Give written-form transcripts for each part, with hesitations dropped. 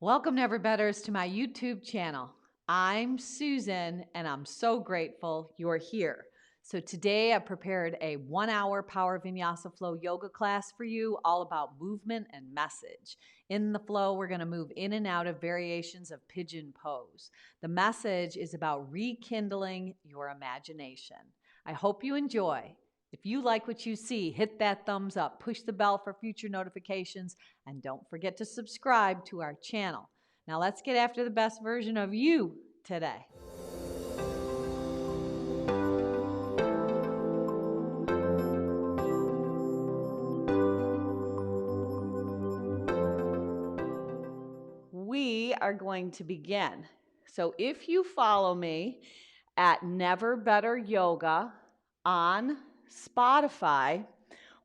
Welcome, Never Betters, to my YouTube channel. I'm Susan, and I'm so grateful you're here. So today I prepared a 1-hour Power Vinyasa Flow yoga class for you, all about movement and message. In the flow, we're going to move in and out of variations of pigeon pose. The message is about rekindling your imagination. I hope you enjoy. If you like what you see, hit that thumbs up, push the bell for future notifications, and don't forget to subscribe to our channel. Now let's get after the best version of you today. We are going to begin. So if you follow me at Never Better Yoga on Spotify,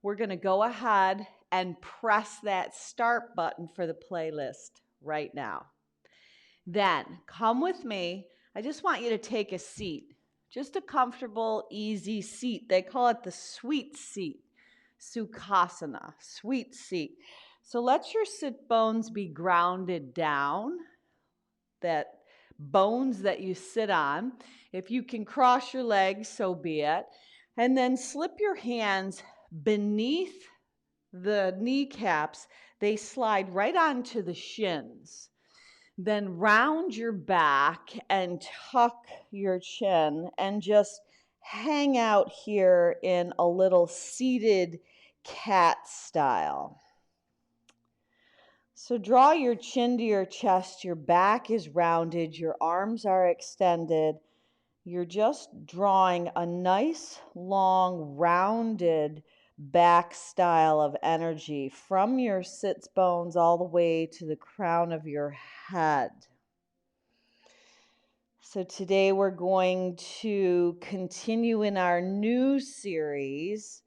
we're going to go ahead and press that start button for the playlist right now. Then come with me. I just want you to take a seat, just a comfortable, easy seat. They call it the sweet seat, Sukhasana, sweet seat. So let your sit bones be grounded down, that bones that you sit on. If you can cross your legs, so be it. And then slip your hands beneath the kneecaps. They slide right onto the shins. Then round your back and tuck your chin and just hang out here in a little seated cat style. So draw your chin to your chest, your back is rounded, your arms are extended. You're just drawing a nice, long, rounded back style of energy from your sits bones all the way to the crown of your head. So today we're going to continue in our new series,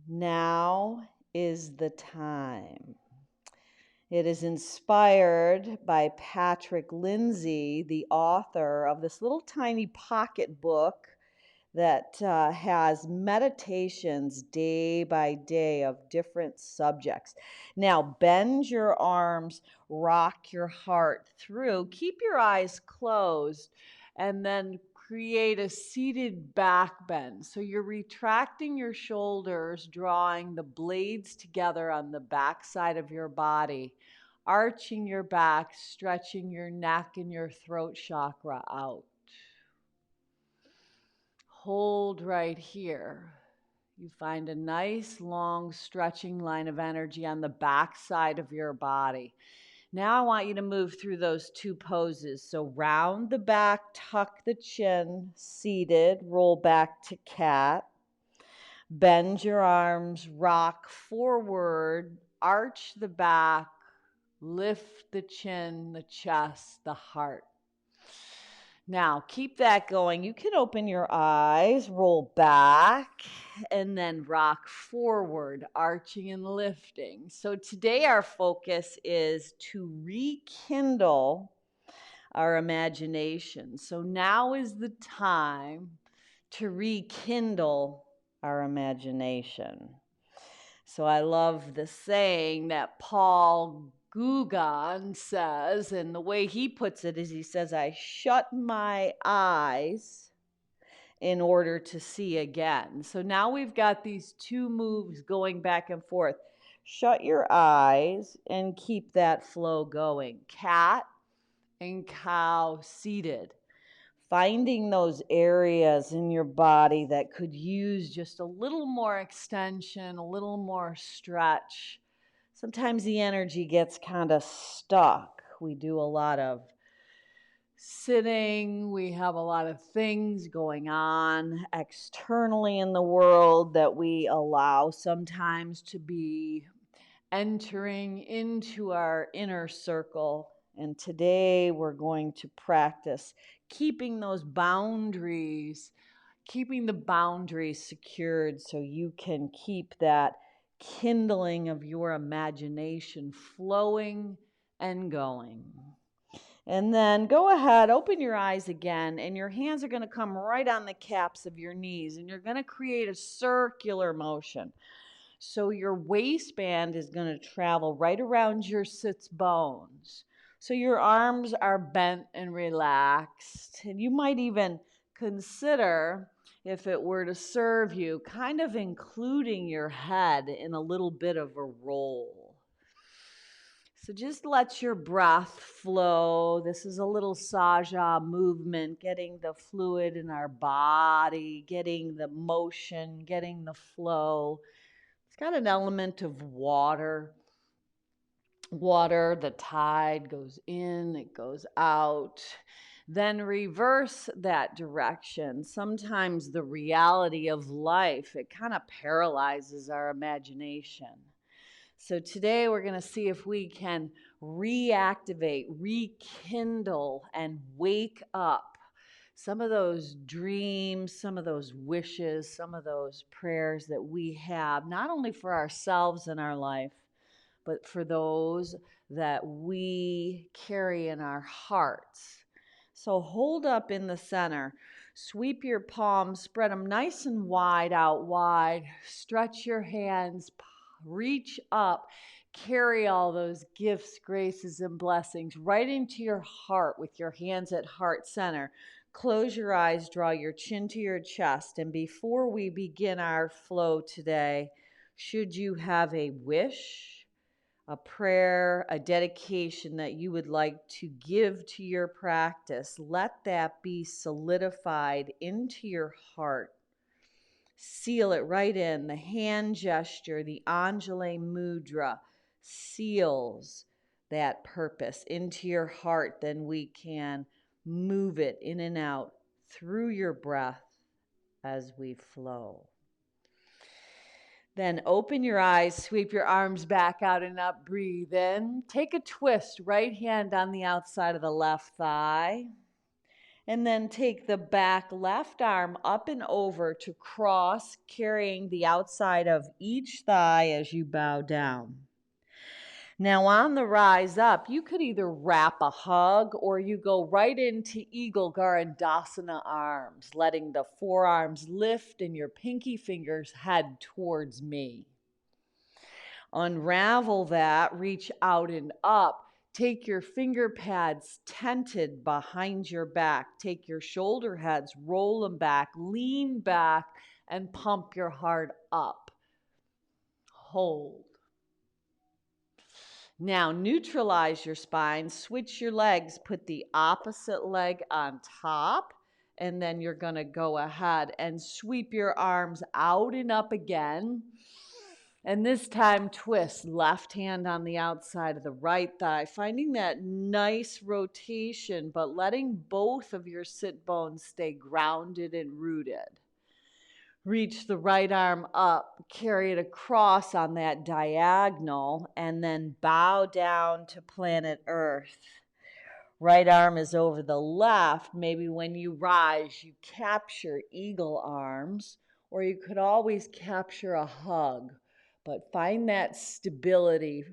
Now is the Time. It is inspired by Patrick Lindsay, the author of this little tiny pocket book that has meditations day by day of different subjects. Now, bend your arms, rock your heart through, keep your eyes closed, and then create a seated back bend. So you're retracting your shoulders, drawing the blades together on the back side of your body, arching your back, stretching your neck and your throat chakra out. Hold right here. You find a nice long stretching line of energy on the back side of your body. Now I want you to move through those two poses. So round the back, tuck the chin, seated, roll back to cat. Bend your arms, rock forward, arch the back, lift the chin, the chest, the heart. Now, keep that going. You can open your eyes, roll back, and then rock forward, arching and lifting. So today our focus is to rekindle our imagination. So now is the time to rekindle our imagination. So I love the saying that Paul Gauguin says, and the way he puts it is he says, I shut my eyes in order to see again. So now we've got these two moves going back and forth. Shut your eyes and keep that flow going. Cat and cow seated. Finding those areas in your body that could use just a little more extension, a little more stretch. Sometimes the energy gets kind of stuck. We do a lot of sitting. We have a lot of things going on externally in the world that we allow sometimes to be entering into our inner circle. And today we're going to practice keeping those boundaries, keeping the boundaries secured so you can keep that kindling of your imagination flowing and going. And then go ahead, open your eyes again, and your hands are going to come right on the caps of your knees, and you're going to create a circular motion. So your waistband is going to travel right around your sits bones. So your arms are bent and relaxed. And you might even consider, if it were to serve you, kind of including your head in a little bit of a roll. So just let your breath flow. This is a little saja movement, getting the fluid in our body, getting the motion, getting the flow. It's got an element of water. The tide goes in, it goes out. Then reverse that direction. Sometimes the reality of life, it kind of paralyzes our imagination. So today we're going to see if we can reactivate, rekindle, and wake up some of those dreams, some of those wishes, some of those prayers that we have, not only for ourselves in our life, but for those that we carry in our hearts. So hold up in the center. Sweep your palms, spread them nice and wide out wide. Stretch your hands, reach up, carry all those gifts, graces, and blessings right into your heart with your hands at heart center. Close your eyes, draw your chin to your chest. And before we begin our flow today, should you have a wish, a prayer, a dedication that you would like to give to your practice, let that be solidified into your heart. Seal it right in. The hand gesture, the Anjali Mudra, seals that purpose into your heart. Then we can move it in and out through your breath as we flow. Then open your eyes, sweep your arms back out and up, breathe in. Take a twist, right hand on the outside of the left thigh. And then take the back left arm up and over to cross, carrying the outside of each thigh as you bow down. Now on the rise up, you could either wrap a hug or you go right into Eagle Garandasana arms, letting the forearms lift and your pinky fingers head towards me. Unravel that, reach out and up. Take your finger pads tented behind your back. Take your shoulder heads, roll them back, lean back, and pump your heart up. Hold. Now neutralize your spine, switch your legs, put the opposite leg on top, and then you're going to go ahead and sweep your arms out and up again. And this time twist, left hand on the outside of the right thigh, finding that nice rotation, but letting both of your sit bones stay grounded and rooted. Reach the right arm up, carry it across on that diagonal, and then bow down to planet Earth. Right arm is over the left. Maybe when you rise, you capture eagle arms, or you could always capture a hug. But find that stability,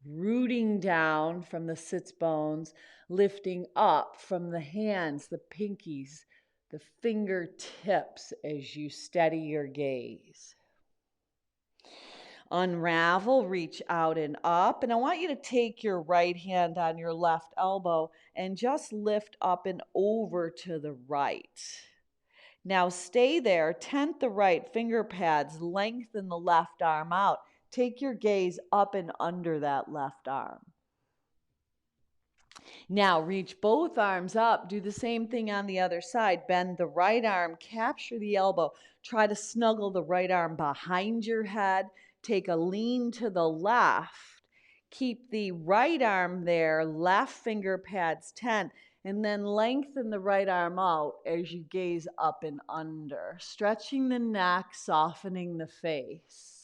rooting down from the sits bones, lifting up from the hands, the pinkies, the fingertips as you steady your gaze. Unravel, reach out and up. And I want you to take your right hand on your left elbow and just lift up and over to the right. Now stay there, tent the right finger pads, lengthen the left arm out. Take your gaze up and under that left arm. Now reach both arms up. Do the same thing on the other side. Bend the right arm, capture the elbow. Try to snuggle the right arm behind your head. Take a lean to the left. Keep the right arm there, left finger pads tent, and then lengthen the right arm out as you gaze up and under, stretching the neck, softening the face.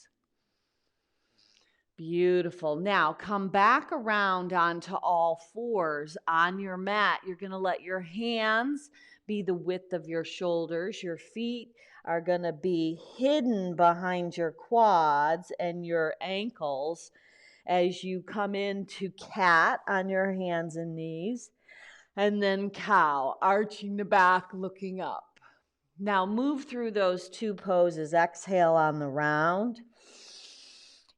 Beautiful. Now come back around onto all fours on your mat. You're going to let your hands be the width of your shoulders. Your feet are going to be hidden behind your quads and your ankles as you come into cat on your hands and knees. And then cow, arching the back, looking up. Now move through those two poses. Exhale on the round.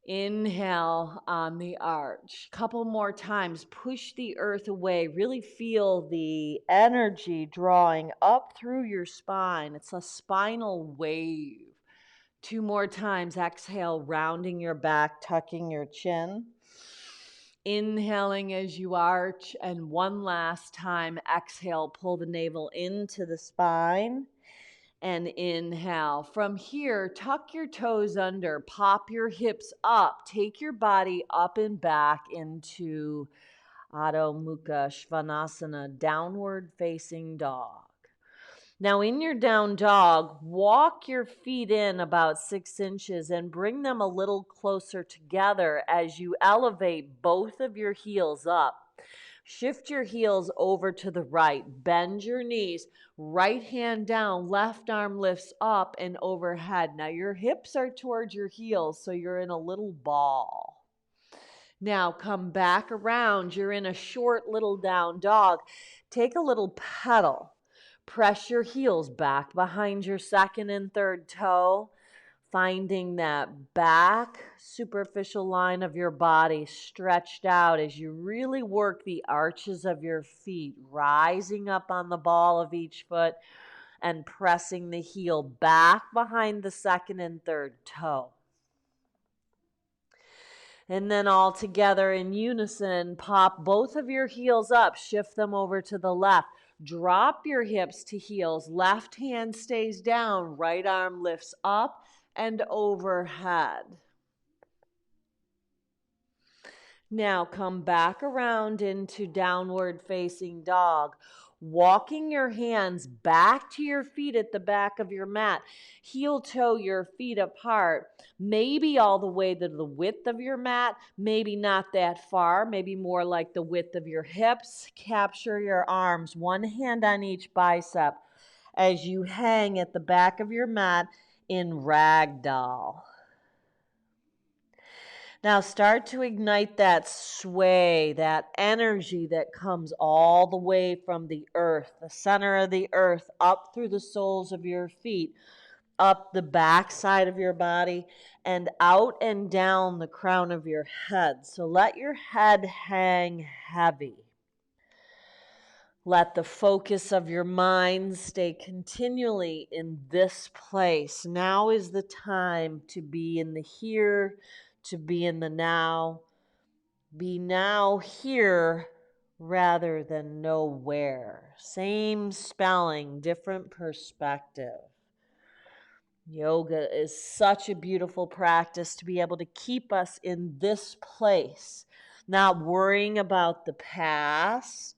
Inhale on the arch. Couple more times. Push the earth away. Really feel the energy drawing up through your spine. It's a spinal wave. 2 more times. Exhale, rounding your back, tucking your chin. Inhaling as you arch. And one last time. Exhale, pull the navel into the spine. And inhale. From here, tuck your toes under, pop your hips up, take your body up and back into Adho Mukha Svanasana, downward facing dog. Now in your down dog, walk your feet in about 6 inches and bring them a little closer together as you elevate both of your heels up. Shift your heels over to the right. Bend your knees. Right hand down. Left arm lifts up and overhead. Now your hips are towards your heels, so you're in a little ball. Now come back around. You're in a short little down dog. Take a little pedal. Press your heels back behind your second and third toe. Finding that back superficial line of your body stretched out as you really work the arches of your feet, rising up on the ball of each foot and pressing the heel back behind the second and third toe. And then all together in unison, pop both of your heels up, shift them over to the left. Drop your hips to heels. Left hand stays down, right arm lifts up and overhead. Now come back around into downward facing dog. Walking your hands back to your feet at the back of your mat. Heel toe your feet apart. Maybe all the way to the width of your mat. Maybe not that far. Maybe more like the width of your hips. Capture your arms, one hand on each bicep as you hang at the back of your mat in ragdoll. Now start to ignite that sway, that energy that comes all the way from the earth, the center of the earth, up through the soles of your feet, up the back side of your body, and out and down the crown of your head. So let your head hang heavy. Let the focus of your mind stay continually in this place. Now is the time to be in the here, to be in the now. Be now here rather than nowhere. Same spelling, different perspective. Yoga is such a beautiful practice to be able to keep us in this place, not worrying about the past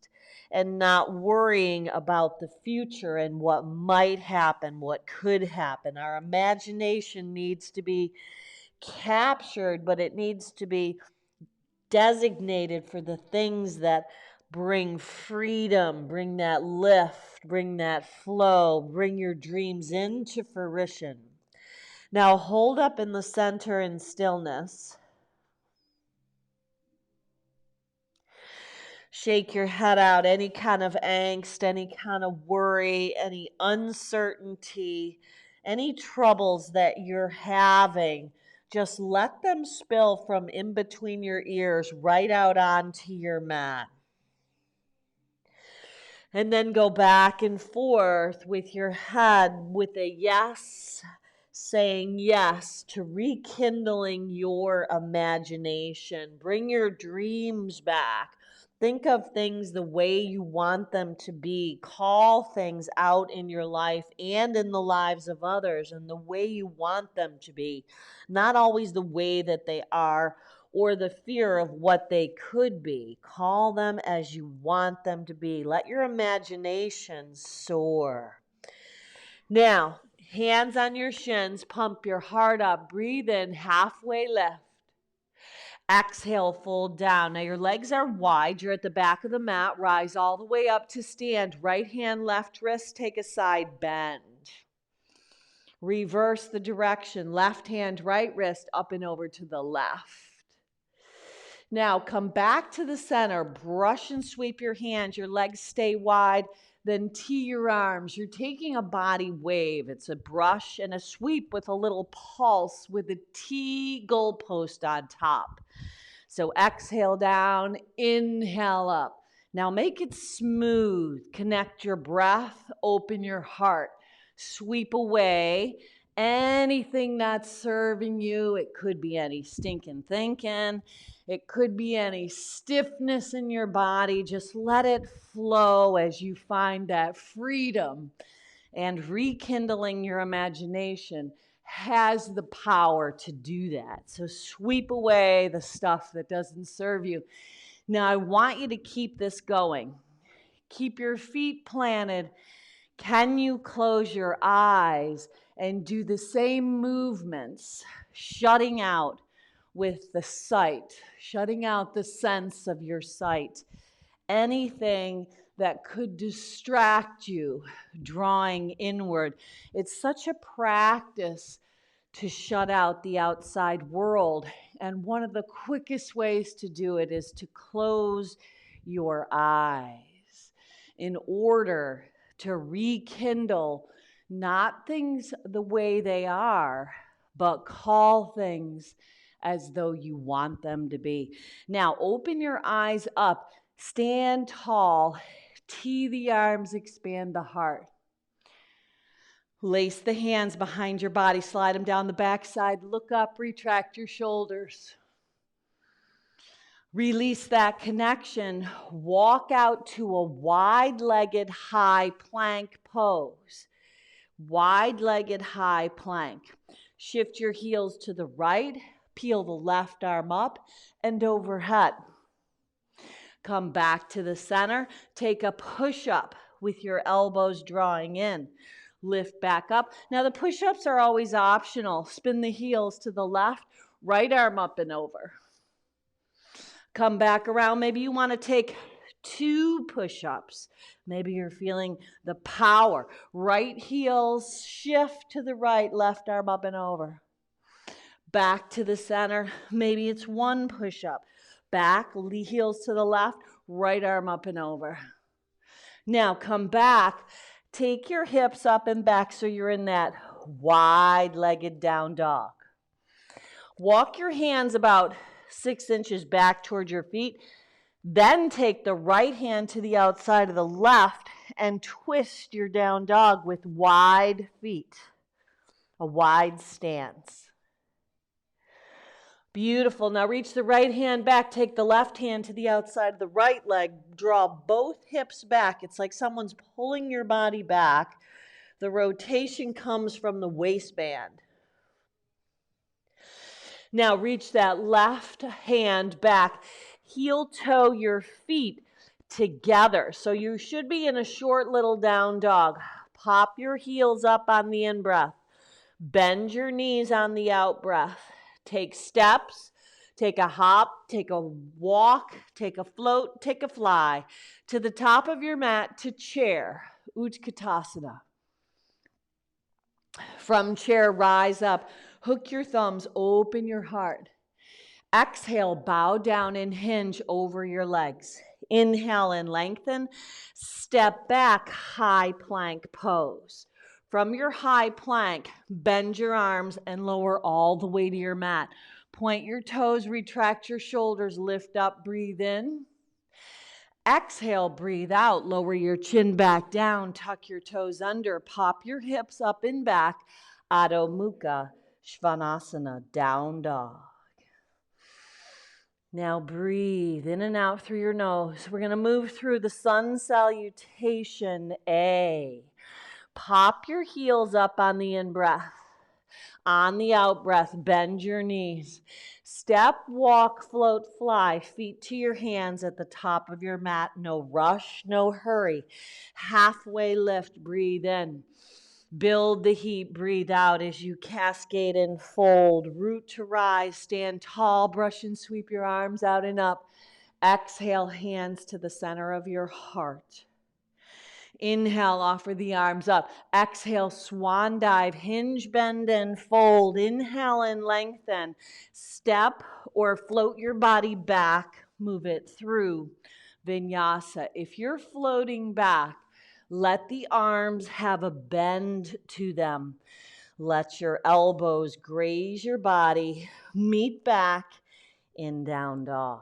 and not worrying about the future and what might happen, what could happen. Our imagination needs to be captured, but it needs to be designated for the things that bring freedom, bring that lift, bring that flow, bring your dreams into fruition. Now hold up in the center in stillness. Shake your head out, any kind of angst, any kind of worry, any uncertainty, any troubles that you're having. Just let them spill from in between your ears right out onto your mat. And then go back and forth with your head with a yes, saying yes to rekindling your imagination. Bring your dreams back. Think of things the way you want them to be. Call things out in your life and in the lives of others and the way you want them to be. Not always the way that they are or the fear of what they could be. Call them as you want them to be. Let your imagination soar. Now, hands on your shins, pump your heart up. Breathe in, halfway lift. Exhale, fold down. Now your legs are wide. You're at the back of the mat. Rise all the way up to stand. Right hand, left wrist, take a side bend. Reverse the direction. Left hand, right wrist, up and over to the left. Now come back to the center, brush and sweep your hands, your legs stay wide, then tee your arms. You're taking a body wave. It's a brush and a sweep with a little pulse with a T goalpost on top. So exhale down, inhale up. Now make it smooth. Connect your breath, open your heart. Sweep away anything that's serving you. It could be any stinking thinking. It could be any stiffness in your body. Just let it flow as you find that freedom. And rekindling your imagination has the power to do that. So sweep away the stuff that doesn't serve you. Now, I want you to keep this going. Keep your feet planted. Can you close your eyes and do the same movements, shutting out with the sight, shutting out the sense of your sight? Anything that could distract you, drawing inward. It's such a practice to shut out the outside world. And one of the quickest ways to do it is to close your eyes in order to rekindle not things the way they are, but call things as though you want them to be. Now, open your eyes up, stand tall, tee the arms, expand the heart. Lace the hands behind your body, slide them down the backside, look up, retract your shoulders. Release that connection. Walk out to a wide-legged high plank pose. Wide-legged high plank. Shift your heels to the right, peel the left arm up and overhead. Come back to the center. Take a push-up with your elbows drawing in. Lift back up. Now the push-ups are always optional. Spin the heels to the left, right arm up and over. Come back around. Maybe you want to take 2 push-ups. Maybe you're feeling the power. Right heels shift to the right, left arm up and over. Back to the center. Maybe it's 1 push-up. Back, heels to the left, right arm up and over. Now come back. Take your hips up and back so you're in that wide-legged down dog. Walk your hands about 6 inches back towards your feet. Then take the right hand to the outside of the left and twist your down dog with wide feet. A wide stance. Beautiful. Now reach the right hand back. Take the left hand to the outside of the right leg. Draw both hips back. It's like someone's pulling your body back. The rotation comes from the waistband. Now reach that left hand back. Heel toe your feet together. So you should be in a short little down dog. Pop your heels up on the in-breath. Bend your knees on the out-breath. Take steps, take a hop, take a walk, take a float, take a fly to the top of your mat to chair, Utkatasana. From chair, rise up, hook your thumbs, open your heart. Exhale, bow down and hinge over your legs. Inhale and lengthen. Step back, high plank pose. From your high plank, bend your arms and lower all the way to your mat. Point your toes, retract your shoulders, lift up, breathe in. Exhale, breathe out, lower your chin back down, tuck your toes under, pop your hips up and back. Adho Mukha Svanasana, down dog. Now breathe in and out through your nose. We're going to move through the sun salutation A. Pop your heels up on the in-breath. On the out-breath, bend your knees. Step, walk, float, fly. Feet to your hands at the top of your mat. No rush, no hurry. Halfway lift, breathe in. Build the heat, breathe out as you cascade and fold. Root to rise, stand tall, brush and sweep your arms out and up. Exhale, hands to the center of your heart. Inhale, offer the arms up. Exhale, swan dive, hinge, bend, and fold. Inhale and lengthen. Step or float your body back. Move it through Vinyasa. If you're floating back, let the arms have a bend to them. Let your elbows graze your body. Meet back in down dog.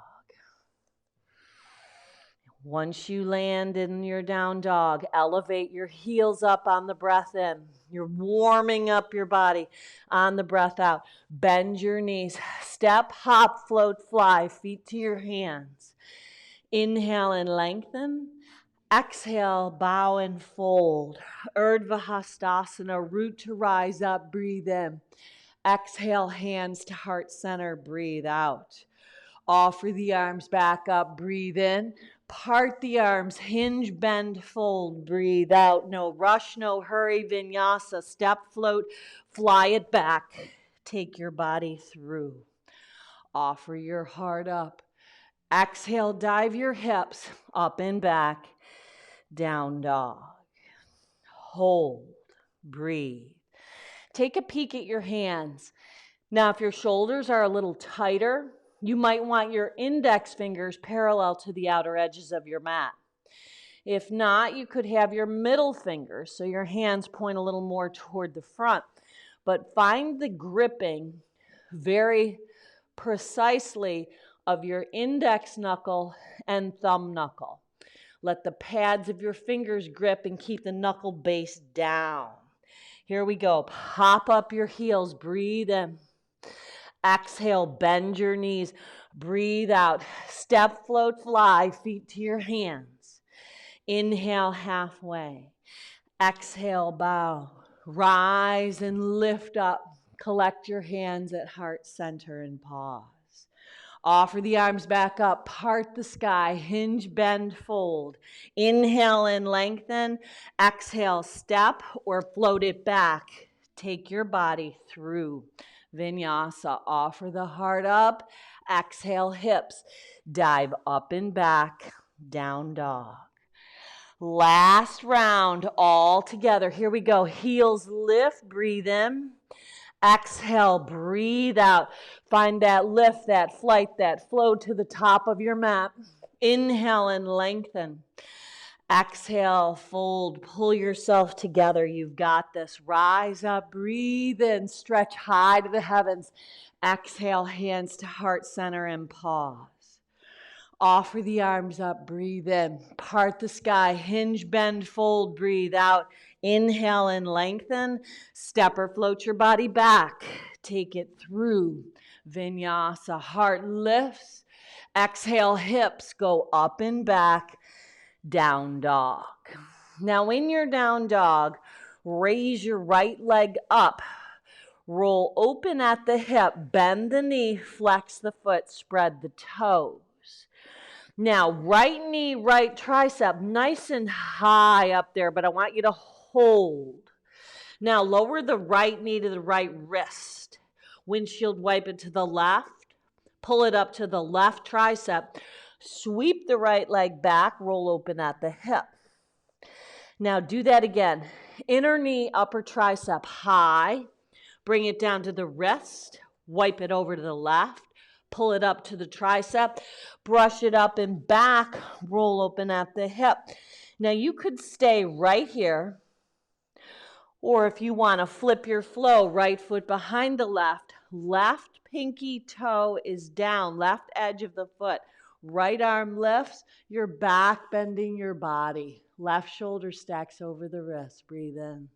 Once you land in your down dog, elevate your heels up on the breath in. You're warming up your body on the breath out. Bend your knees. Step, hop, float, fly. Feet to your hands. Inhale and lengthen. Exhale, bow and fold. Urdhva Hastasana, root to rise up, breathe in. Exhale, hands to heart center, breathe out. Offer the arms back up, breathe in. Part the arms, hinge, bend, fold, breathe out. No rush, no hurry, Vinyasa. Step, float, fly it back. Take your body through. Offer your heart up. Exhale, dive your hips up and back. Down dog. Hold, breathe. Take a peek at your hands. Now, if your shoulders are a little tighter, you might want your index fingers parallel to the outer edges of your mat. If not, you could have your middle fingers, so your hands point a little more toward the front. But find the gripping very precisely of your index knuckle and thumb knuckle. Let the pads of your fingers grip and keep the knuckle base down. Here we go. Pop up your heels. Breathe in. Exhale, bend your knees. Breathe out. Step, float, fly. Feet to your hands. Inhale, halfway. Exhale, bow. Rise and lift up. Collect your hands at heart center and pause. Offer the arms back up. Part the sky. Hinge, bend, fold. Inhale and lengthen. Exhale, step or float it back. Take your body through Vinyasa. Offer the heart up. Exhale, hips. Dive up and back. Down dog. Last round all together. Here we go. Heels lift. Breathe in. Exhale, breathe out. Find that lift, that flight, that flow to the top of your mat. Inhale and lengthen. Exhale, fold, pull yourself together. You've got this. Rise up, breathe in, stretch high to the heavens. Exhale, hands to heart center and pause. Offer the arms up, breathe in. Part the sky, hinge, bend, fold, breathe out. Inhale and lengthen. Step or float your body back. Take it through Vinyasa. Heart lifts. Exhale, hips go up and back. Down dog. Now in your down dog, raise your right leg up. Roll open at the hip. Bend the knee. Flex the foot. Spread the toes. Now, right knee, right tricep, nice and high up there, but I want you to hold. Now, lower the right knee to the right wrist. Windshield wipe it to the left. Pull it up to the left tricep. Sweep the right leg back, roll open at the hip. Now, do that again. Inner knee, upper tricep, high. Bring it down to the wrist. Wipe it over to the left. Pull it up to the tricep, brush it up and back, roll open at the hip. Now you could stay right here, or if you want to flip your flow, right foot behind the left, left pinky toe is down, left edge of the foot, right arm lifts, you're back bending your body, left shoulder stacks over the wrist, breathe in.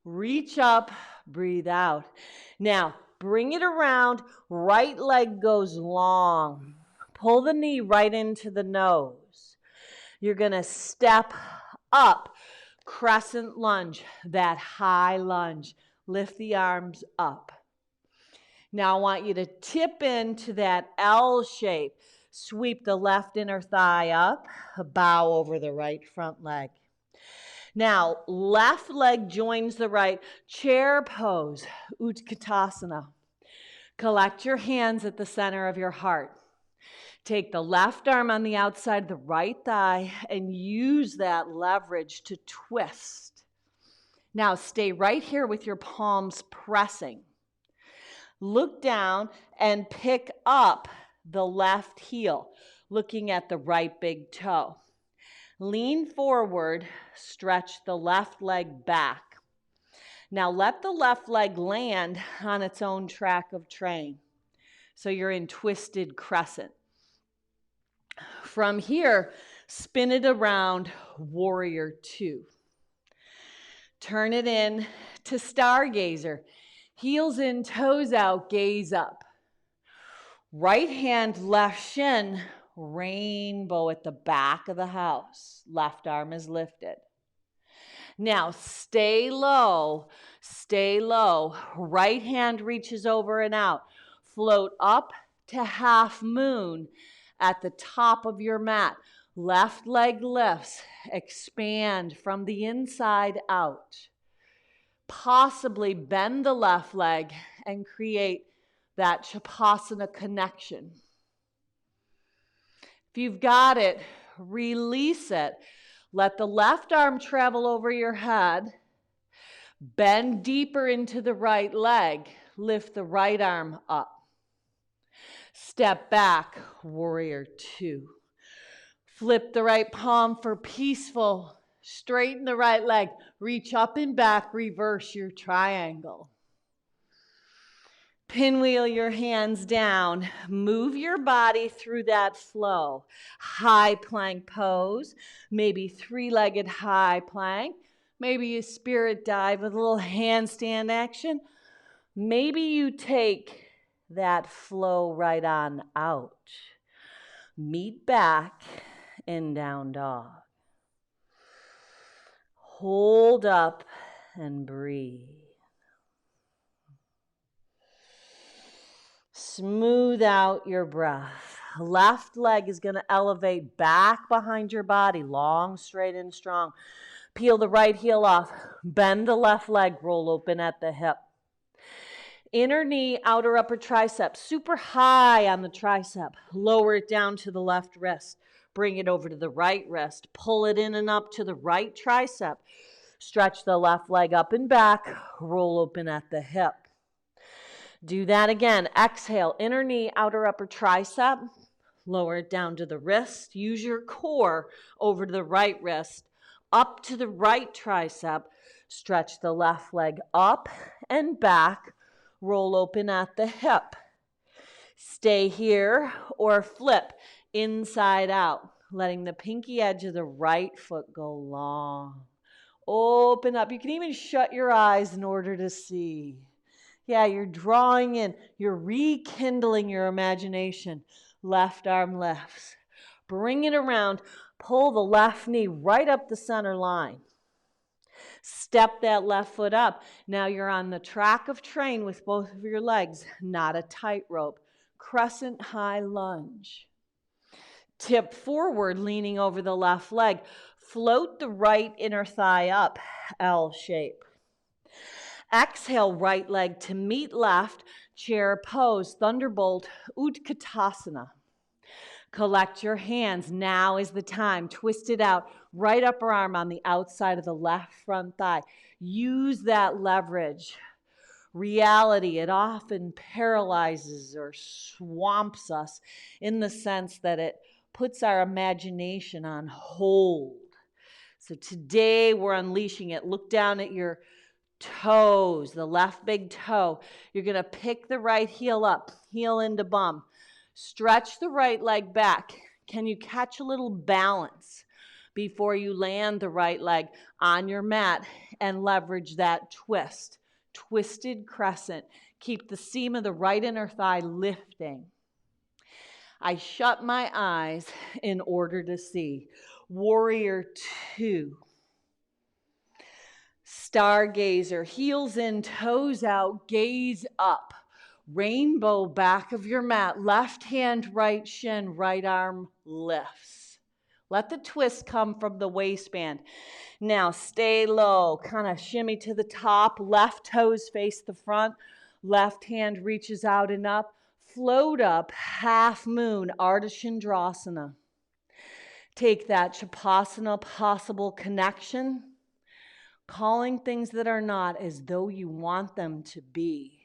Reach up, breathe out. Now, bring it around, right leg goes long. Pull the knee right into the nose. You're going to step up, crescent lunge, that high lunge. Lift the arms up. Now I want you to tip into that L shape. Sweep the left inner thigh up, bow over the right front leg. Now, left leg joins the right, chair pose, Utkatasana. Collect your hands at the center of your heart. Take the left arm on the outside of the right thigh and use that leverage to twist. Now stay right here with your palms pressing. Look down and pick up the left heel, looking at the right big toe. Lean forward, stretch the left leg back. Now let the left leg land on its own track of train. So you're in twisted crescent. From here, spin it around, warrior two. Turn it in to stargazer. Heels in, toes out, gaze up. Right hand, left shin, rainbow at the back of the house. Left arm is lifted. Now stay low, stay low. Right hand reaches over and out. Float up to half moon at the top of your mat. Left leg lifts, expand from the inside out. Possibly bend the left leg and create that Shavasana connection. If you've got it, release it. Let the left arm travel over your head. Bend deeper into the right leg. Lift the right arm up. Step back, warrior two. Flip the right palm for peaceful. Straighten the right leg. Reach up and back. Reverse your triangle. Pinwheel your hands down. Move your body through that flow. High plank pose. Maybe three-legged high plank. Maybe a spirit dive with a little handstand action. Maybe you take that flow right on out. Meet back in down dog. Hold up and breathe. Smooth out your breath. Left leg is going to elevate back behind your body, long, straight, and strong. Peel the right heel off. Bend the left leg, roll open at the hip. Inner knee, outer upper tricep, super high on the tricep. Lower it down to the left wrist. Bring it over to the right wrist. Pull it in and up to the right tricep. Stretch the left leg up and back. Roll open at the hip. Do that again. Exhale, inner knee, outer upper tricep. Lower it down to the wrist. Use your core over to the right wrist. Up to the right tricep. Stretch the left leg up and back. Roll open at the hip. Stay here or flip inside out, letting the pinky edge of the right foot go long. Open up. You can even shut your eyes in order to see. Yeah, you're drawing in. You're rekindling your imagination. Left arm lifts. Bring it around. Pull the left knee right up the center line. Step that left foot up. Now you're on the track of train with both of your legs, not a tightrope. Crescent high lunge. Tip forward, leaning over the left leg. Float the right inner thigh up, L shape. Exhale, right leg to meet left, chair pose, thunderbolt, Utkatasana. Collect your hands. Now is the time. Twist it out. Right upper arm on the outside of the left front thigh. Use that leverage. Reality, it often paralyzes or swamps us in the sense that it puts our imagination on hold. So today we're unleashing it. Look down at your toes, the left big toe. You're going to pick the right heel up, heel into bum. Stretch the right leg back. Can you catch a little balance before you land the right leg on your mat and leverage that twist? Twisted crescent. Keep the seam of the right inner thigh lifting. I shut my eyes in order to see. Warrior two. Stargazer. Heels in, toes out, gaze up. Rainbow back of your mat. Left hand, right shin, right arm lifts. Let the twist come from the waistband. Now stay low. Kind of shimmy to the top. Left toes face the front. Left hand reaches out and up. float up, half moon, Ardha Chandrasana. Take that Shavasana possible connection, calling things that are not as though you want them to be.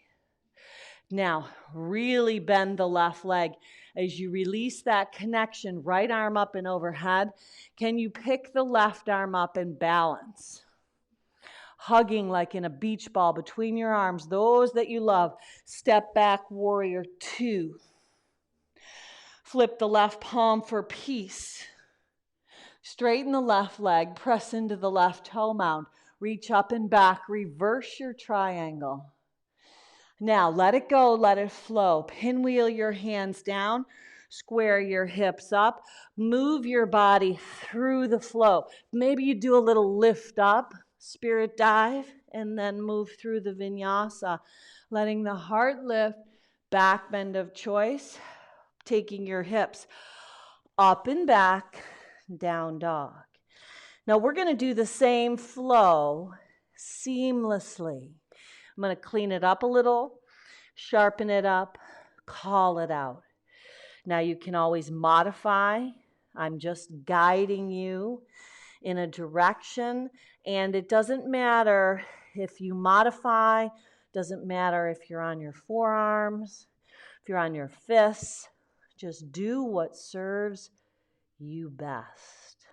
Now, really bend the left leg. As you release that connection, right arm up and overhead, can you pick the left arm up and balance? Hugging like in a beach ball between your arms, those that you love. Step back, warrior two. Flip the left palm for peace. Straighten the left leg, press into the left toe mound. Reach up and back, reverse your triangle. Now, let it go, let it flow. Pinwheel your hands down, square your hips up, move your body through the flow. Maybe you do a little lift up, spirit dive, and then move through the vinyasa, letting the heart lift, back bend of choice, taking your hips up and back, down dog. Now, we're going to do the same flow seamlessly. I'm going to clean it up a little, sharpen it up, call it out. Now you can always modify. I'm just guiding you in a direction, and it doesn't matter if you modify, doesn't matter if you're on your forearms, if you're on your fists. Just do what serves you best.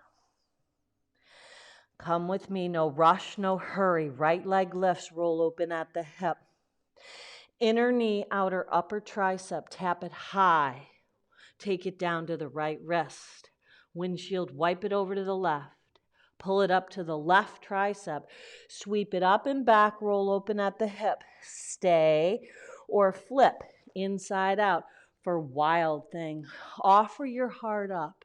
Come with me, no rush, no hurry. Right leg lifts, roll open at the hip. Inner knee, outer upper tricep, tap it high. Take it down to the right wrist. Windshield, wipe it over to the left. Pull it up to the left tricep. Sweep it up and back, roll open at the hip. Stay or flip inside out for wild thing. Offer your heart up.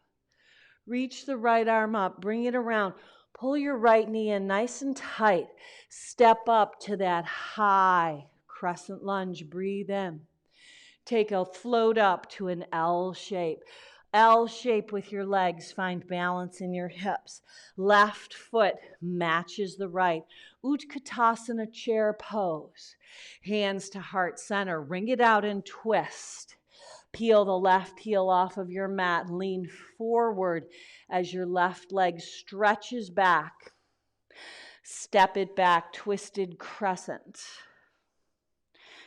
Reach the right arm up, bring it around. Pull your right knee in nice and tight. Step up to that high crescent lunge. Breathe in. Take a float up to an L shape. L shape with your legs. Find balance in your hips. Left foot matches the right. Utkatasana chair pose. Hands to heart center. Wring it out and twist. Peel the left heel off of your mat. Lean forward as your left leg stretches back. Step it back, twisted crescent.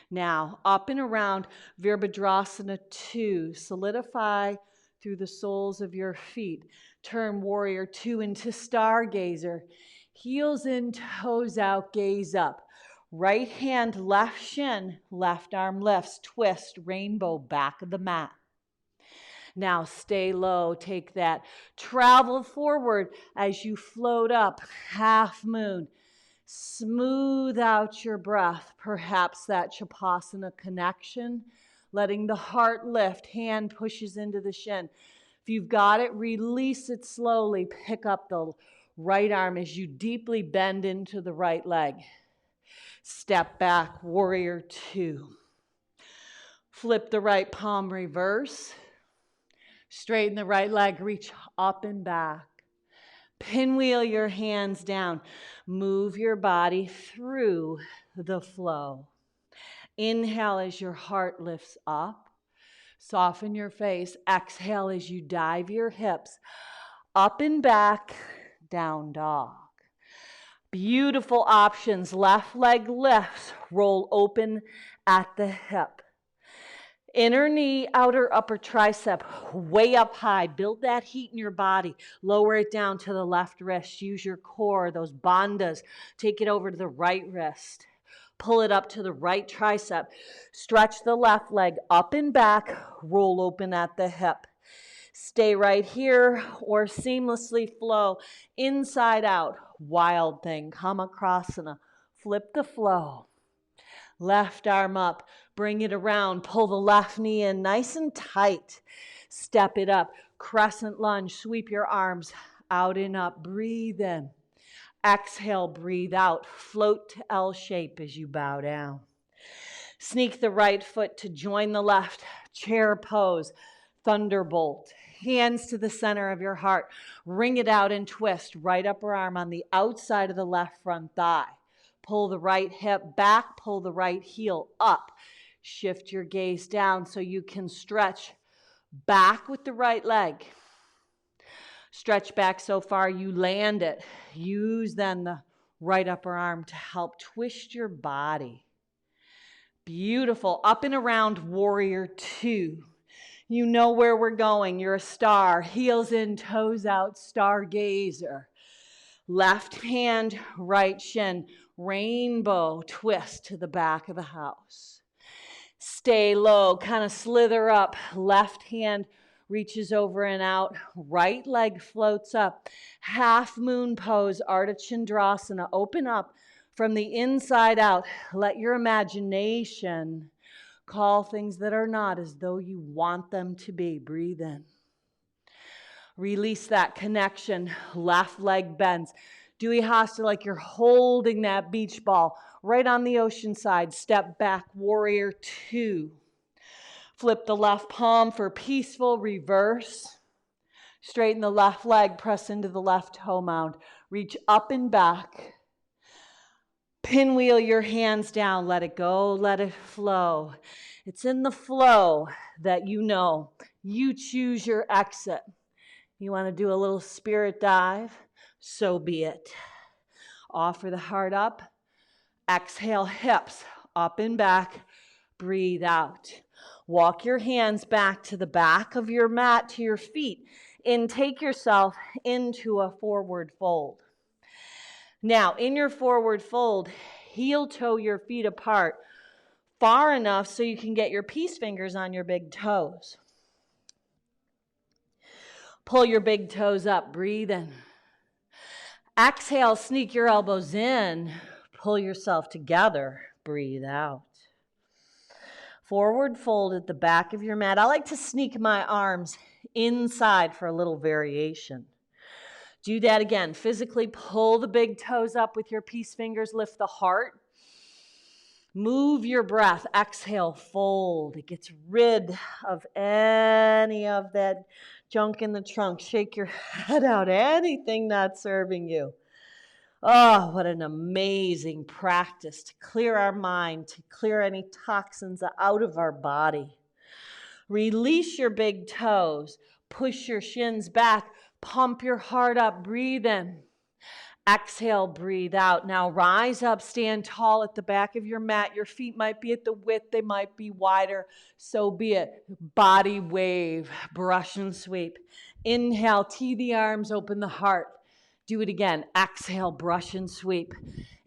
Now, up and around Virabhadrasana 2. Solidify through the soles of your feet. Turn warrior 2 into stargazer. Heels in, toes out, gaze up. Right hand, left shin, left arm lifts, twist, rainbow, back of the mat. Now stay low, take that. Travel forward as you float up, half moon. Smooth out your breath, perhaps that Shavasana connection, letting the heart lift, hand pushes into the shin. If you've got it, release it slowly. Pick up the right arm as you deeply bend into the right leg. Step back, warrior 2. Flip the right palm, reverse. Straighten the right leg, reach up and back. Pinwheel your hands down. Move your body through the flow. Inhale as your heart lifts up. Soften your face. Exhale as you dive your hips up and back, down dog. Beautiful options. Left leg lifts. Roll open at the hip. Inner knee, outer upper tricep, way up high. Build that heat in your body. Lower it down to the left wrist. Use your core, those bandhas. Take it over to the right wrist. Pull it up to the right tricep. Stretch the left leg up and back. Roll open at the hip. Stay right here or seamlessly flow inside out. Wild thing, Kamakrasana. Flip the flow. Left arm up, bring it around, pull the left knee in nice and tight. Step it up, crescent lunge, sweep your arms out and up, breathe in. Exhale, breathe out, float to L shape as you bow down. Sneak the right foot to join the left, chair pose, thunderbolt. Hands to the center of your heart, wring it out and twist, right upper arm on the outside of the left front thigh. Pull the right hip back, pull the right heel up. Shift your gaze down so you can stretch back with the right leg. Stretch back so far you land it. Use then the right upper arm to help twist your body. Beautiful. Up and around warrior two. You know where we're going. You're a star. Heels in, toes out, stargazer. Left hand, right shin. Rainbow twist to the back of the house. Stay low, kind of slither up. Left hand reaches over and out. Right leg floats up. Half moon pose, Ardha Chandrasana. Open up from the inside out. Let your imagination call things that are not as though you want them to be. Breathe in. Release that connection. Left leg bends. Dewey Hasta like you're holding that beach ball right on the ocean side. Step back, warrior two. Flip the left palm for peaceful reverse. Straighten the left leg, press into the left toe mound. Reach up and back. Pinwheel your hands down. Let it go, let it flow. It's in the flow that you know. You choose your exit. You want to do a little spirit dive? So be it. Offer the heart up. Exhale, hips up and back. Breathe out. Walk your hands back to the back of your mat, to your feet. And take yourself into a forward fold. Now, in your forward fold, heel toe your feet apart far enough so you can get your peace fingers on your big toes. Pull your big toes up. Breathe in. Exhale, sneak your elbows in. Pull yourself together. Breathe out. Forward fold at the back of your mat. I like to sneak my arms inside for a little variation. Do that again. Physically pull the big toes up with your peace fingers. Lift the heart. Move your breath. Exhale, fold. It gets rid of any of that junk in the trunk. Shake your head out. Anything not serving you. Oh, what an amazing practice to clear our mind, to clear any toxins out of our body. Release your big toes. Push your shins back. Pump your heart up. Breathe in. Exhale, breathe out. Now rise up, stand tall at the back of your mat. Your feet might be at the width, they might be wider. So be it. Body wave, brush and sweep. Inhale, tee the arms, open the heart. Do it again. Exhale, brush and sweep.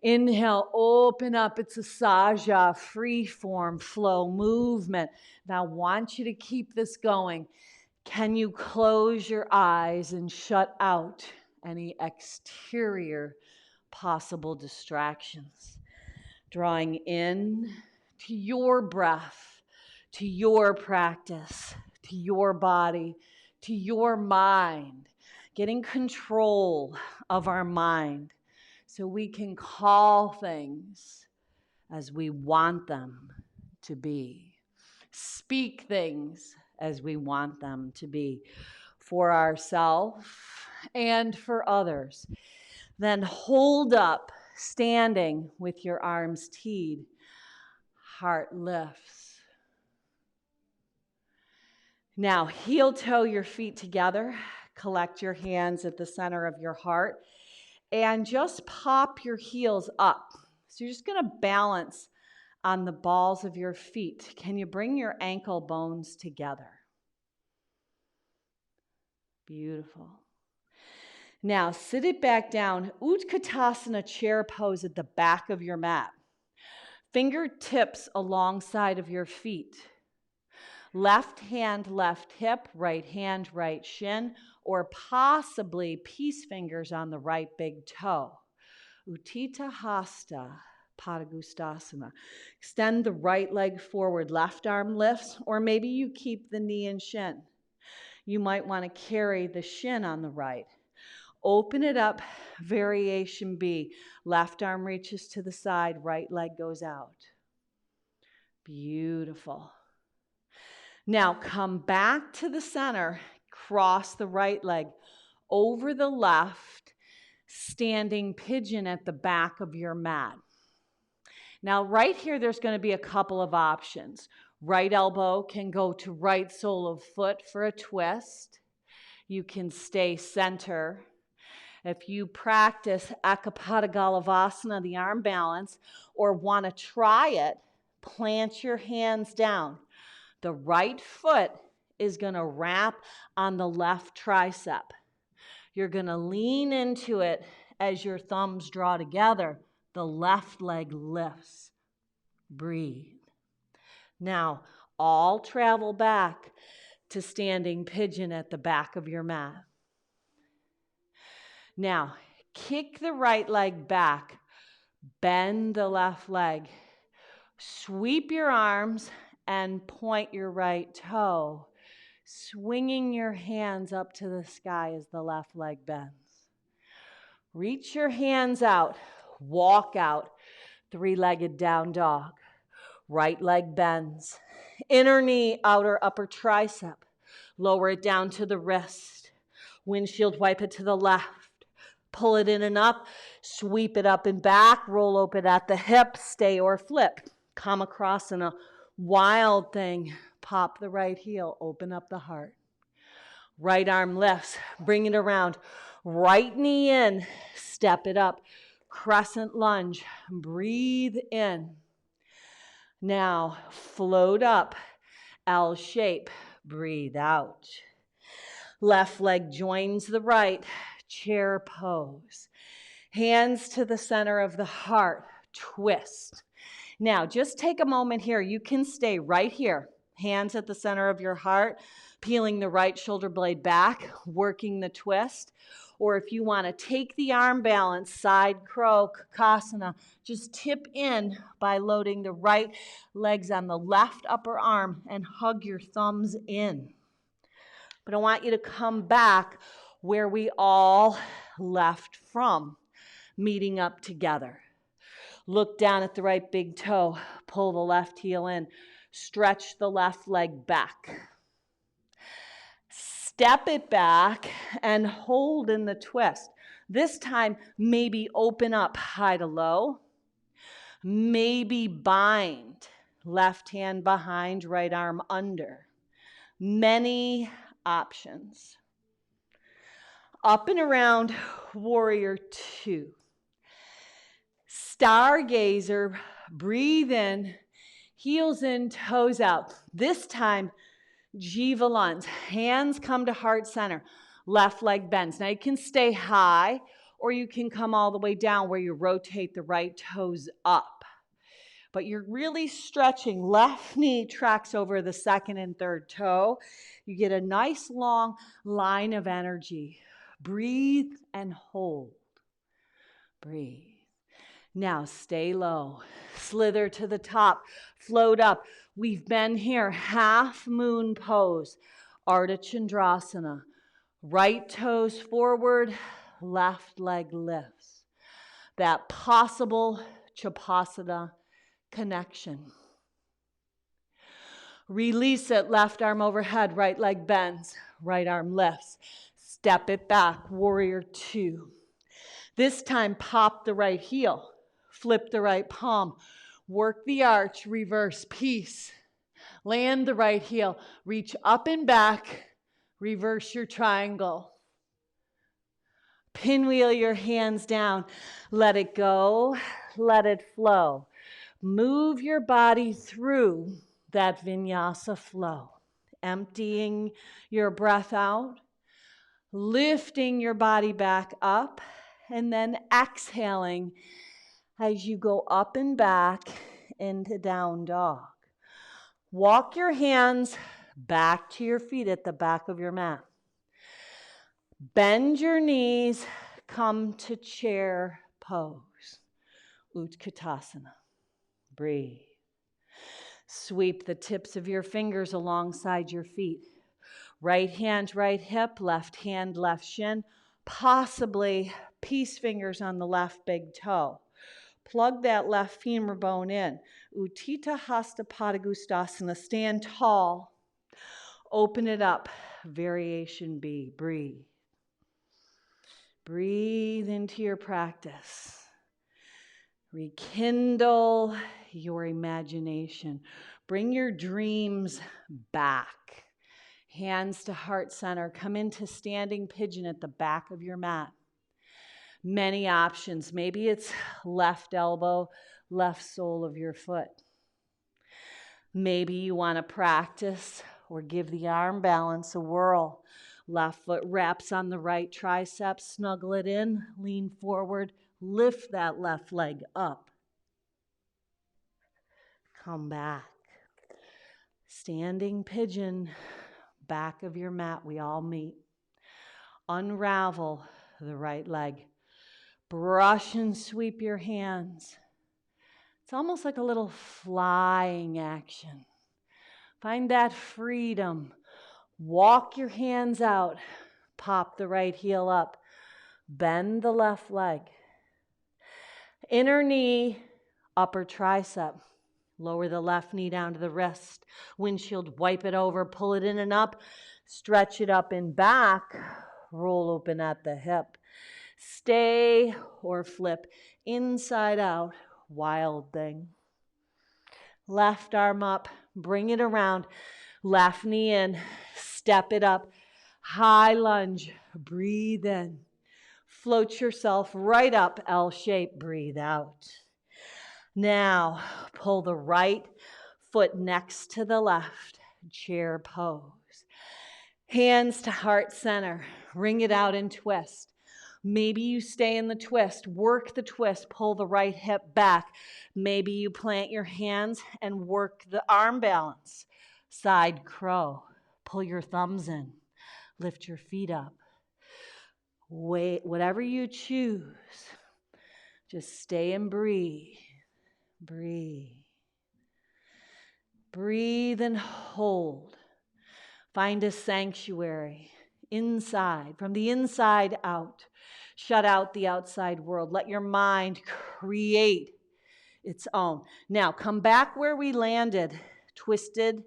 Inhale, open up. It's a saja, free form, flow, movement. Now I want you to keep this going. Can you close your eyes and shut out any exterior possible distractions? Drawing in to your breath, to your practice, to your body, to your mind. Getting control of our mind so we can call things as we want them to be. Speak things as we want them to be for ourselves and for others. Then hold up, standing with your arms teed. Heart lifts. Now, heel toe your feet together. Collect your hands at the center of your heart. And just pop your heels up. So you're just going to balance on the balls of your feet. Can you bring your ankle bones together? Beautiful. Now, sit it back down. Utkatasana chair pose at the back of your mat. Fingertips alongside of your feet. Left hand, left hip, right hand, right shin, or possibly peace fingers on the right big toe. Utthita Hasta, Padangusthasana. Extend the right leg forward, left arm lifts, or maybe you keep the knee and shin. You might want to carry the shin on the right. Open it up, variation B. Left arm reaches to the side, right leg goes out. Beautiful. Now come back to the center, cross the right leg over the left, standing pigeon at the back of your mat. Now, right here, there's going to be a couple of options. Right elbow can go to right sole of foot for a twist. You can stay center. If you practice Ekapatagalavasana, the arm balance, or want to try it, plant your hands down. The right foot is going to wrap on the left tricep. You're going to lean into it as your thumbs draw together. The left leg lifts. Breathe. Now, all travel back to standing pigeon at the back of your mat. Now, kick the right leg back. Bend the left leg. Sweep your arms and point your right toe, swinging your hands up to the sky as the left leg bends. Reach your hands out. Walk out. Three-legged down dog. Right leg bends. Inner knee, outer upper tricep. Lower it down to the wrist. Windshield wipe it to the left. Pull it in and up. Sweep it up and back. Roll open at the hip. Stay or flip. Come across in a wild thing. Pop the right heel. Open up the heart. Right arm lifts. Bring it around. Right knee in. Step it up. Crescent lunge. Breathe in. Now, float up, L shape, breathe out. Left leg joins the right, chair pose. Hands to the center of the heart, twist. Now, just take a moment here. You can stay right here. Hands at the center of your heart, peeling the right shoulder blade back, working the twist. Or if you want to take the arm balance, side crow, kakasana, just tip in by loading the right legs on the left upper arm and hug your thumbs in. But I want you to come back where we all left from, meeting up together. Look down at the right big toe, pull the left heel in, stretch the left leg back. Step it back and hold in the twist. This time, maybe open up high to low. Maybe bind. Left hand behind, right arm under. Many options. Up and around, warrior two. Stargazer, breathe in, heels in, toes out. This time, Jiva lunge. Hands come to heart center. Left leg bends. Now you can stay high or you can come all the way down where you rotate the right toes up. But you're really stretching. Left knee tracks over the second and third toe. You get a nice long line of energy. Breathe and hold. Breathe. Now stay low. Slither to the top. Float up. We've been here. Half moon pose. Ardha Chandrasana. Right toes forward. Left leg lifts. That possible Chapasana connection. Release it. Left arm overhead. Right leg bends. Right arm lifts. Step it back. Warrior two. This time, pop the right heel. Flip the right palm. Work the arch. Reverse. Peace. Land the right heel. Reach up and back. Reverse your triangle. Pinwheel your hands down. Let it go. Let it flow. Move your body through that vinyasa flow. Emptying your breath out. Lifting your body back up. And then exhaling as you go up and back into down dog. Walk your hands back to your feet at the back of your mat. Bend your knees, come to chair pose. Utkatasana. Breathe. Sweep the tips of your fingers alongside your feet. Right hand, right hip, left hand, left shin. Possibly peace fingers on the left big toe. Plug that left femur bone in. Utthita Hasta Padangusthasana. Stand tall. Open it up. Variation B. Breathe. Breathe into your practice. Rekindle your imagination. Bring your dreams back. Hands to heart center. Come into standing pigeon at the back of your mat. Many options. Maybe it's left elbow, left sole of your foot. Maybe you want to practice or give the arm balance a whirl. Left foot wraps on the right tricep, snuggle it in, lean forward, lift that left leg up. Come back. Standing pigeon, back of your mat, we all meet. Unravel the right leg. Brush and sweep your hands. It's almost like a little flying action. Find that freedom. Walk your hands out. Pop the right heel up. Bend the left leg. Inner knee, upper tricep. Lower the left knee down to the wrist. Windshield, wipe it over, pull it in and up. Stretch it up and back. Roll open at the hip. Stay or flip inside out. Wild thing. Left arm up. Bring it around. Left knee in. Step it up. High lunge. Breathe in. Float yourself right up. L shape. Breathe out. Now, pull the right foot next to the left. Chair pose. Hands to heart center. Wring it out and twist. Maybe you stay in the twist. Work the twist. Pull the right hip back. Maybe you plant your hands and work the arm balance. Side crow. Pull your thumbs in. Lift your feet up. Wait, whatever you choose. Just stay and breathe. Breathe. Breathe and hold. Find a sanctuary inside, from the inside out. Shut out the outside world. Let your mind create its own. Now, come back where we landed. Twisted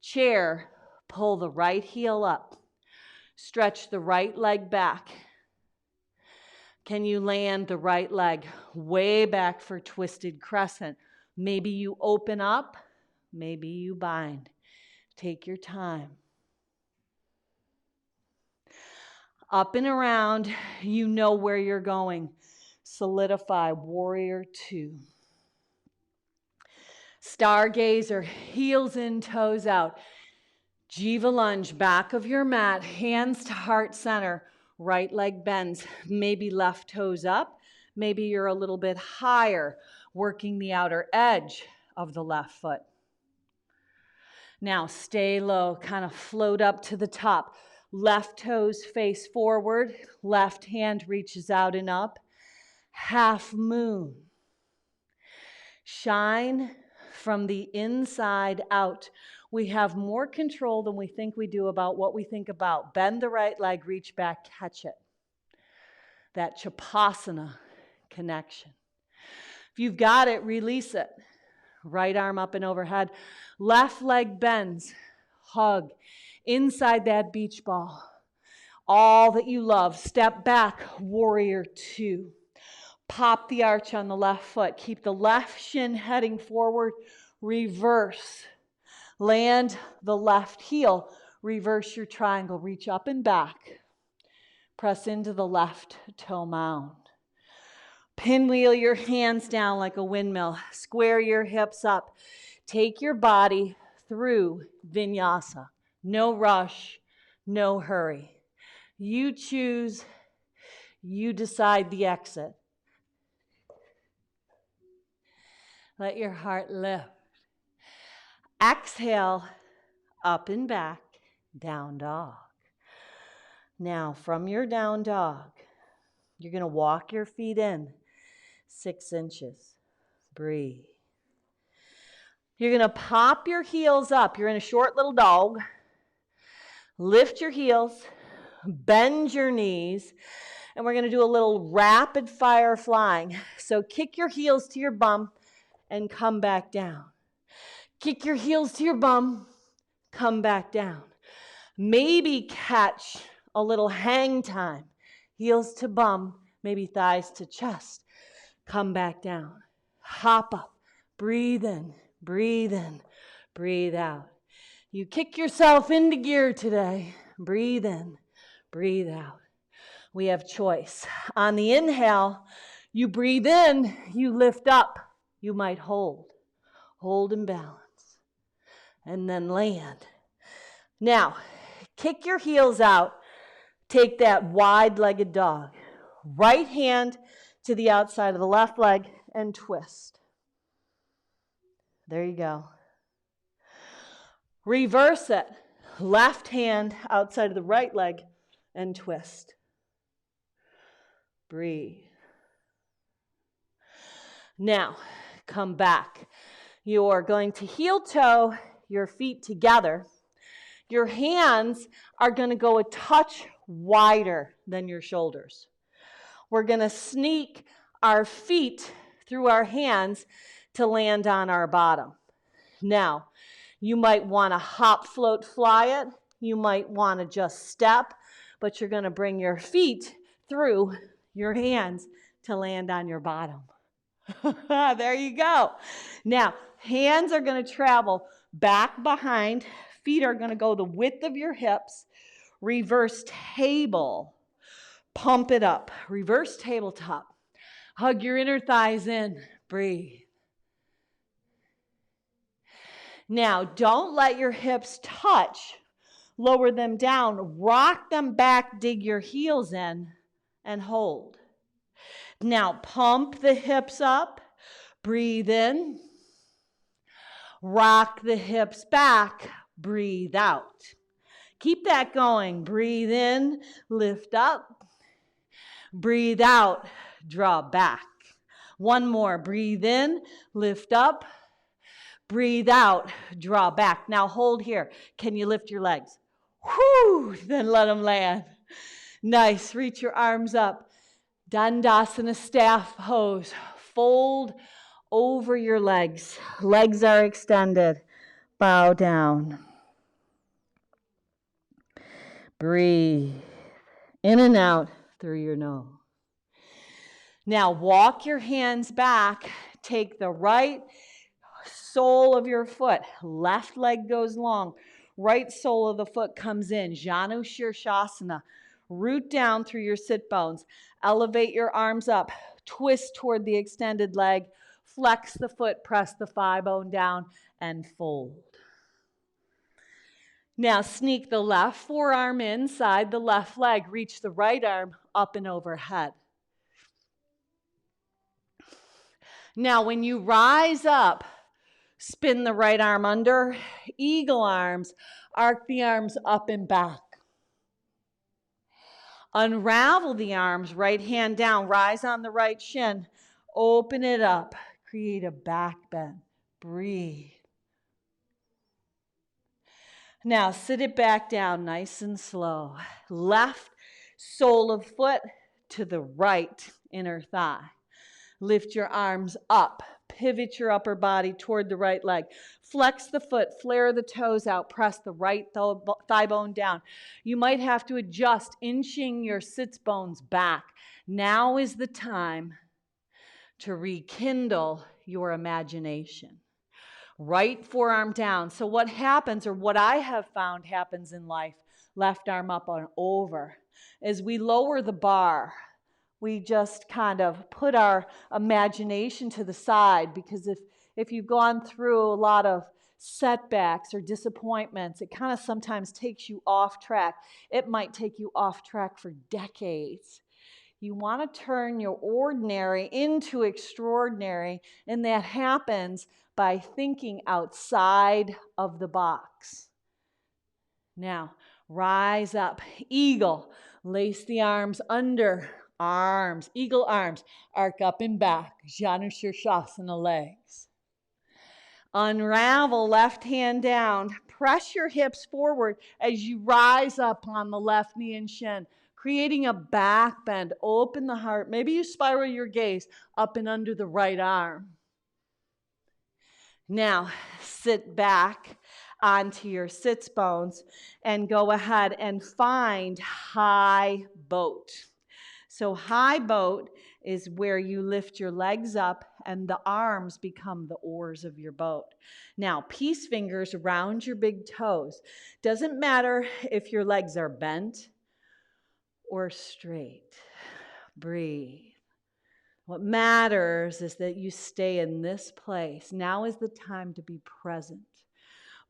chair. Pull the right heel up. Stretch the right leg back. Can you land the right leg way back for twisted crescent? Maybe you open up. Maybe you bind. Take your time. Up and around, you know where you're going. Solidify, warrior two. Stargazer, heels in, toes out. Jiva lunge, back of your mat, hands to heart center. Right leg bends, maybe left toes up. Maybe you're a little bit higher, working the outer edge of the left foot. Now stay low, kind of float up to the top. Left toes face forward, left hand reaches out and up. Half moon. Shine from the inside out. We have more control than we think we do about what we think about. Bend the right leg, reach back, catch it. That Chapasana connection. If you've got it, release it. Right arm up and overhead. Left leg bends. Hug. Inside that beach ball. All that you love. Step back, warrior two. Pop the arch on the left foot. Keep the left shin heading forward. Reverse. Land the left heel. Reverse your triangle. Reach up and back. Press into the left toe mound. Pinwheel your hands down like a windmill. Square your hips up. Take your body through Vinyasa. No rush, no hurry. You choose, you decide the exit. Let your heart lift. Exhale, up and back, down dog. Now, from your down dog, you're going to walk your feet in 6 inches. Breathe. You're going to pop your heels up. You're in a short little dog. Lift your heels, bend your knees, and we're going to do a little rapid fire flying. So kick your heels to your bum and come back down. Kick your heels to your bum, come back down. Maybe catch a little hang time. Heels to bum, maybe thighs to chest. Come back down. hop up, breathe in, breathe in, breathe out. You kick yourself into gear today. Breathe in, breathe out. We have choice. On the inhale, you breathe in, you lift up. You might hold and balance, and then land. Now, kick your heels out. Take that wide-legged dog. Right hand to the outside of the left leg and twist. There you go. Reverse it. Left hand outside of the right leg and twist. Breathe. Now, come back. You're going to heel toe your feet together. Your hands are going to go a touch wider than your shoulders. We're going to sneak our feet through our hands to land on our bottom. Now, you might want to hop, float, fly it. You might want to just step, but you're going to bring your feet through your hands to land on your bottom. There you go. Now, hands are going to travel back behind. Feet are going to go the width of your hips. Reverse table. Pump it up. Reverse tabletop. Hug your inner thighs in. Breathe. Now, don't let your hips touch. Lower them down. Rock them back. Dig your heels in and hold. Now, pump the hips up. Breathe in. Rock the hips back. Breathe out. Keep that going. Breathe in. Lift up. Breathe out. Draw back. One more. Breathe in. Lift up. Breathe out. Draw back. Now hold here. Can you lift your legs? Whoo! Then let them land. Nice. Reach your arms up. Dandasana staff pose. Fold over your legs. Legs are extended. Bow down. Breathe in and out through your nose. Now walk your hands back. Take the right sole of your foot. Left leg goes long. Right sole of the foot comes in. Janu Shirshasana. Root down through your sit bones. Elevate your arms up. Twist toward the extended leg. Flex the foot. Press the thigh bone down and fold. Now sneak the left forearm inside the left leg. Reach the right arm up and overhead. Now when you rise up, spin the right arm under, eagle arms, arc the arms up and back. Unravel the arms, right hand down, rise on the right shin, open it up, create a back bend, breathe. Now sit it back down nice and slow. Left sole of foot to the right inner thigh. Lift your arms up. Pivot your upper body toward the right leg. Flex the foot, flare the toes out, press the right thigh bone down. You might have to adjust, inching your sits bones back. Now is the time to rekindle your imagination. Right forearm down. So what happens, or what I have found happens in life, left arm up and over, is we lower the bar. We just kind of put our imagination to the side, because if you've gone through a lot of setbacks or disappointments, it kind of sometimes takes you off track. It might take you off track for decades. You want to turn your ordinary into extraordinary, and that happens by thinking outside of the box. Now, rise up, eagle, lace the arms under, arms, eagle arms, arc up and back, Janu Shirshasana legs. Unravel, left hand down, press your hips forward as you rise up on the left knee and shin, creating a back bend. Open the heart. Maybe you spiral your gaze up and under the right arm. Now, sit back onto your sits bones and go ahead and find high boat. So high boat is where you lift your legs up and the arms become the oars of your boat. Now, peace fingers around your big toes. Doesn't matter if your legs are bent or straight. Breathe. What matters is that you stay in this place. Now is the time to be present.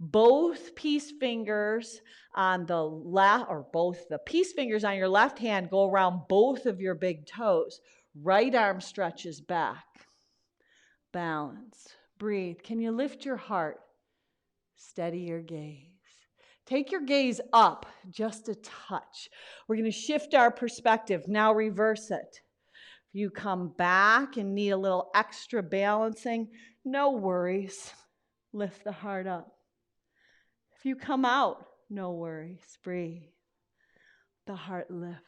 Both peace fingers on the left, or both the peace fingers on your left hand go around both of your big toes. Right arm stretches back. Balance. Breathe. Can you lift your heart? Steady your gaze. Take your gaze up just a touch. We're going to shift our perspective. Now reverse it. If you come back and need a little extra balancing, no worries. Lift the heart up. If you come out, no worries. Breathe. The heart lift.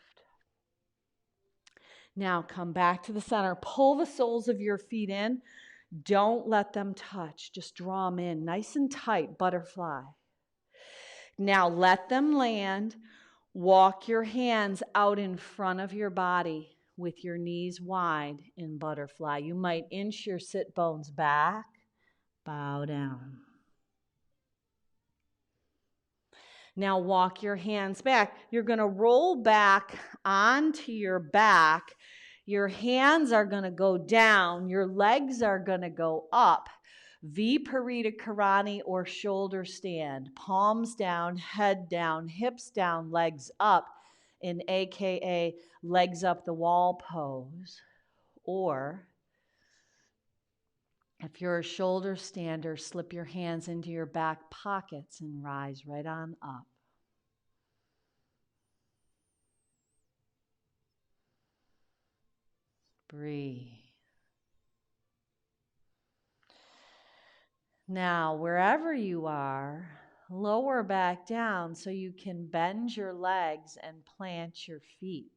Now come back to the center. Pull the soles of your feet in. Don't let them touch. Just draw them in nice and tight, butterfly. Now let them land. Walk your hands out in front of your body with your knees wide in butterfly. You might inch your sit bones back. Bow down. Now walk your hands back. You're going to roll back onto your back. Your hands are going to go down. Your legs are going to go up. Viparita Karani or shoulder stand. Palms down, head down, hips down, legs up in AKA legs up the wall pose. Or if you're a shoulder stander, slip your hands into your back pockets and rise right on up. Breathe. Now, wherever you are, lower back down so you can bend your legs and plant your feet.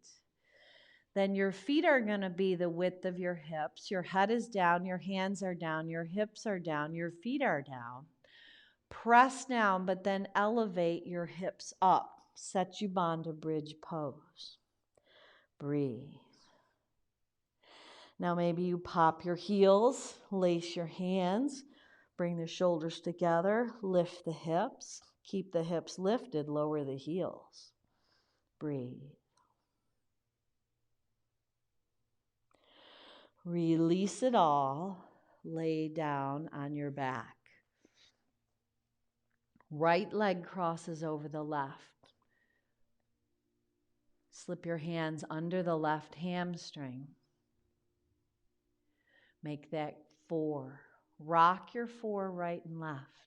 Then your feet are going to be the width of your hips. Your head is down, your hands are down, your hips are down, your feet are down. Press down, but then elevate your hips up. Satyubandha bridge pose. Breathe. Now maybe you pop your heels, lace your hands, bring the shoulders together, lift the hips, keep the hips lifted, lower the heels. Breathe. Release it all, lay down on your back. Right leg crosses over the left. Slip your hands under the left hamstring. Make that 4. Rock your 4 right and left.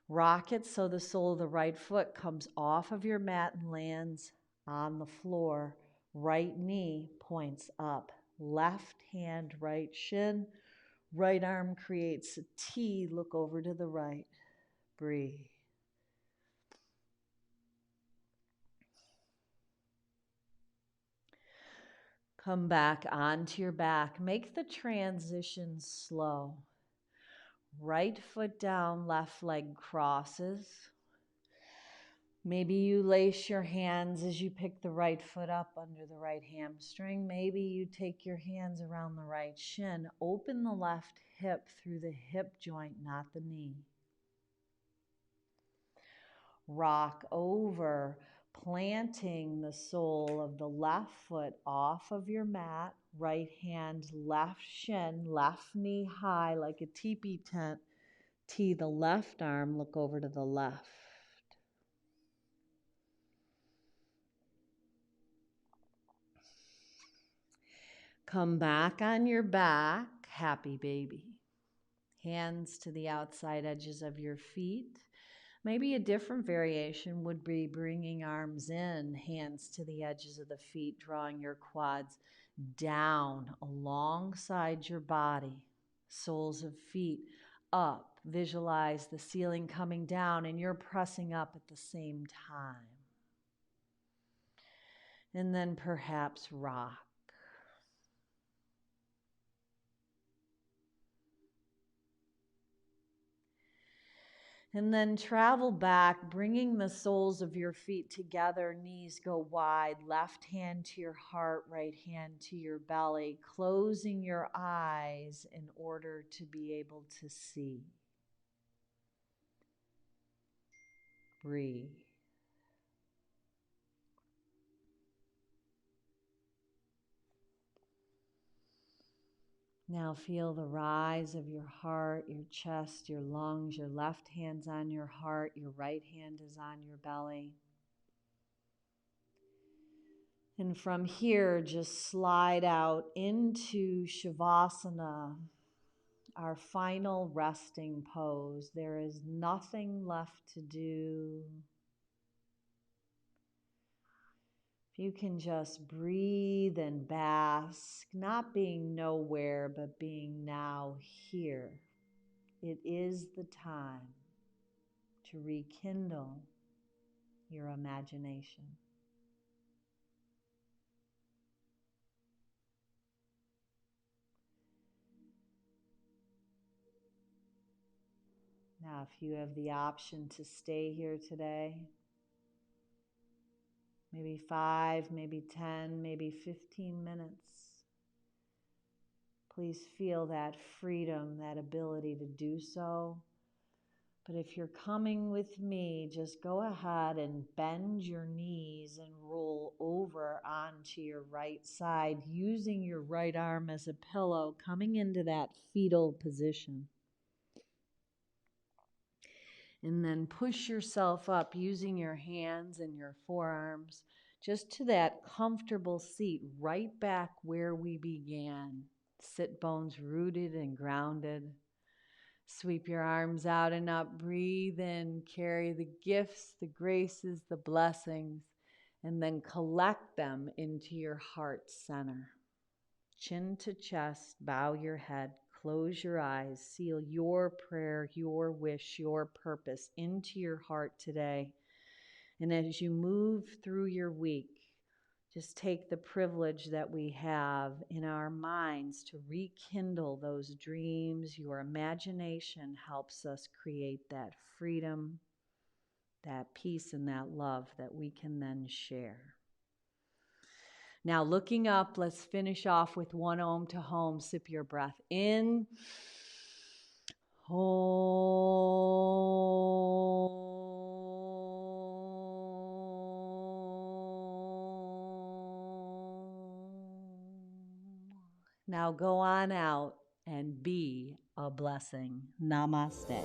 Rock it so the sole of the right foot comes off of your mat and lands on the floor. Right knee points up. Left hand, right shin. Right arm creates a T. Look over to the right. Breathe. Come back onto your back. Make the transition slow. Right foot down, left leg crosses. Maybe you lace your hands as you pick the right foot up under the right hamstring. Maybe you take your hands around the right shin. Open the left hip through the hip joint, not the knee. Rock over, planting the sole of the left foot off of your mat. Right hand, left shin, left knee high like a teepee tent. Tee the left arm, look over to the left. Come back on your back, happy baby. Hands to the outside edges of your feet. Maybe a different variation would be bringing arms in, hands to the edges of the feet, drawing your quads down alongside your body. Soles of feet up. Visualize the ceiling coming down and you're pressing up at the same time. And then perhaps rock. And then travel back, bringing the soles of your feet together, knees go wide, left hand to your heart, right hand to your belly, closing your eyes in order to be able to see. Breathe. Now feel the rise of your heart, your chest, your lungs. Your left hand's on your heart, your right hand is on your belly. And from here, just slide out into Shavasana, our final resting pose. There is nothing left to do. If you can just breathe and bask, not being nowhere, but being now here. It is the time to rekindle your imagination. Now, if you have the option to stay here today, maybe 5, maybe 10, maybe 15 minutes, please feel that freedom, that ability to do so. But if you're coming with me, just go ahead and bend your knees and roll over onto your right side, using your right arm as a pillow, coming into that fetal position. And then push yourself up using your hands and your forearms just to that comfortable seat right back where we began. Sit bones rooted and grounded. Sweep your arms out and up. Breathe in. Carry the gifts, the graces, the blessings, and then collect them into your heart center. Chin to chest, bow your head, close your eyes, seal your prayer, your wish, your purpose into your heart today. And as you move through your week, just take the privilege that we have in our minds to rekindle those dreams. Your imagination helps us create that freedom, that peace, and that love that we can then share. Now, looking up, let's finish off with one Om to home. Sip your breath in. Om. Now go on out and be a blessing. Namaste.